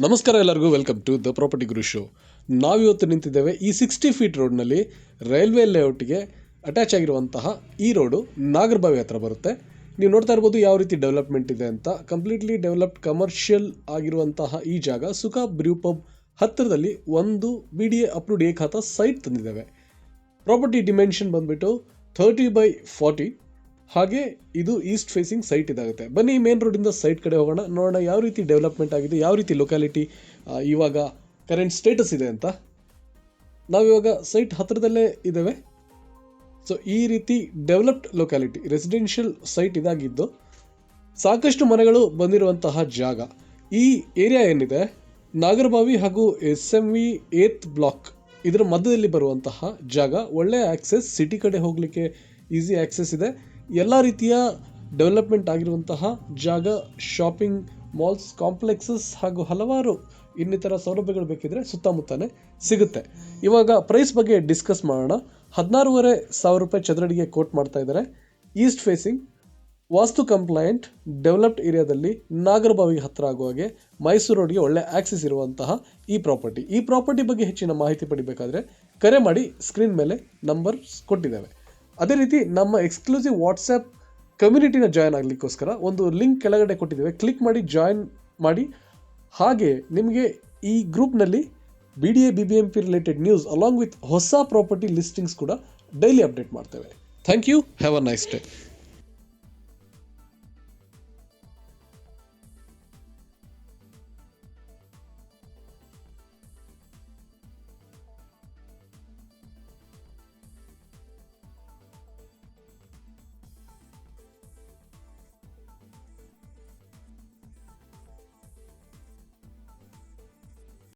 ನಮಸ್ಕಾರ ಎಲ್ಲರಿಗೂ, welcome to the property guru show. ನಾವಿವತ್ತು ನಿಂತಿದ್ದೇವೆ ಈ 60 ಫೀಟ್ ರೋಡ್ನಲ್ಲಿ ರೈಲ್ವೆ ಲೇಔಟ್ಗೆ ಅಟ್ಯಾಚ್ ಆಗಿರುವಂತಹ ಈ ರೋಡು ನಾಗರಬಾವಿ ಹತ್ರ ಬರುತ್ತೆ. ನೀವು ನೋಡ್ತಾ ಇರ್ಬೋದು ಯಾವ ರೀತಿ ಡೆವಲಪ್ಮೆಂಟ್ ಇದೆ ಅಂತ. ಕಂಪ್ಲೀಟ್ಲಿ ಡೆವಲಪ್ಡ್ ಕಮರ್ಷಿಯಲ್ ಆಗಿರುವಂತಹ ಈ ಜಾಗ ಸುಖಾ ಬ್ರ್ಯೂ ಪಬ್ ಹತ್ತಿರದಲ್ಲಿ ಒಂದು BDA ಅಪ್ರೂವ್ಡ್ ಏಕಾತ ಸೈಟ್ ತಂದಿದ್ದೇವೆ. ಪ್ರಾಪರ್ಟಿ ಡಿಮೆನ್ಷನ್ ಬಂದುಬಿಟ್ಟು 30/40. ಹಾಗೆ ಇದು ಈಸ್ಟ್ ಫೇಸಿಂಗ್ ಸೈಟ್ ಇದಾಗುತ್ತೆ. ಬನ್ನಿ ಮೇನ್ ರೋಡಿಂದ ಸೈಟ್ ಕಡೆ ಹೋಗೋಣ, ನೋಡೋಣ ಯಾವ ರೀತಿ ಡೆವಲಪ್ಮೆಂಟ್ ಆಗಿದೆ, ಯಾವ ರೀತಿ ಲೊಕ್ಯಾಲಿಟಿ ಇವಾಗ ಕರೆಂಟ್ ಸ್ಟೇಟಸ್ ಇದೆ ಅಂತ. ನಾವಿವಾಗ ಸೈಟ್ ಹತ್ತಿರದಲ್ಲೇ ಇದ್ದೇವೆ. ಸೊ ಈ ರೀತಿ ಡೆವಲಪ್ಡ್ ಲೊಕ್ಯಾಲಿಟಿ ರೆಸಿಡೆನ್ಷಿಯಲ್ ಸೈಟ್ ಇದಾಗಿದ್ದು ಸಾಕಷ್ಟು ಮನೆಗಳು ಬಂದಿರುವಂತಹ ಜಾಗ. ಈ ಏರಿಯಾ ಏನಿದೆ ನಾಗರಬಾವಿ ಹಾಗೂ SMV 8th ಬ್ಲಾಕ್ ಇದರ ಮಧ್ಯದಲ್ಲಿ ಬರುವಂತಹ ಜಾಗ. ಒಳ್ಳೆಯ ಆಕ್ಸೆಸ್, ಸಿಟಿ ಕಡೆ ಹೋಗಲಿಕ್ಕೆ ಈಸಿ ಆಕ್ಸೆಸ್ ಇದೆ. ಎಲ್ಲ ರೀತಿಯ ಡೆವಲಪ್ಮೆಂಟ್ ಆಗಿರುವಂತಹ ಜಾಗ, ಶಾಪಿಂಗ್ ಮಾಲ್ಸ್, ಕಾಂಪ್ಲೆಕ್ಸಸ್ ಹಾಗೂ ಹಲವಾರು ಇನ್ನಿತರ ಸೌಲಭ್ಯಗಳು ಬೇಕಿದ್ರೆ ಸುತ್ತಮುತ್ತನೇ ಸಿಗುತ್ತೆ. ಇವಾಗ ಪ್ರೈಸ್ ಬಗ್ಗೆ ಡಿಸ್ಕಸ್ ಮಾಡೋಣ. 16,500 ರೂಪಾಯಿ ಚದರಡಿಗೆ ಕೋಟ್ ಮಾಡ್ತಾ ಇದ್ದಾರೆ. ಈಸ್ಟ್ ಫೇಸಿಂಗ್, ವಾಸ್ತು ಕಂಪ್ಲೈಂಟ್, ಡೆವಲಪ್ಡ್ ಏರಿಯಾದಲ್ಲಿ ನಾಗರಬಾವಿಗೆ ಹತ್ತಿರ ಆಗುವ ಹಾಗೆ ಮೈಸೂರು ರೋಡ್ಗೆ ಒಳ್ಳೆ ಆಕ್ಸೆಸ್ ಇರುವಂತಹ ಈ ಪ್ರಾಪರ್ಟಿ ಬಗ್ಗೆ ಹೆಚ್ಚಿನ ಮಾಹಿತಿ ಪಡಿಬೇಕಾದ್ರೆ ಕರೆ ಮಾಡಿ. ಸ್ಕ್ರೀನ್ ಮೇಲೆ ನಂಬರ್ ಕೊಟ್ಟಿದ್ದೇವೆ. ಅದೇ ರೀತಿ ನಮ್ಮ ಎಕ್ಸ್ಕ್ಲೂಸಿವ್ ವಾಟ್ಸಪ್ ಕಮ್ಯುನಿಟಿನ ಜಾಯ್ನ್ ಆಗಲಿಕ್ಕೋಸ್ಕರ ಒಂದು ಲಿಂಕ್ ಕೆಳಗಡೆ ಕೊಟ್ಟಿದ್ದೇವೆ, ಕ್ಲಿಕ್ ಮಾಡಿ ಜಾಯ್ನ್ ಮಾಡಿ. ಹಾಗೆ ನಿಮಗೆ ಈ ಗ್ರೂಪ್ನಲ್ಲಿ BDA BBMP related news along with ಹೊಸ ಪ್ರಾಪರ್ಟಿ ಲಿಸ್ಟಿಂಗ್ಸ್ ಕೂಡ ಡೈಲಿ ಅಪ್ಡೇಟ್ ಮಾಡ್ತೇವೆ. Thank you, have a nice day.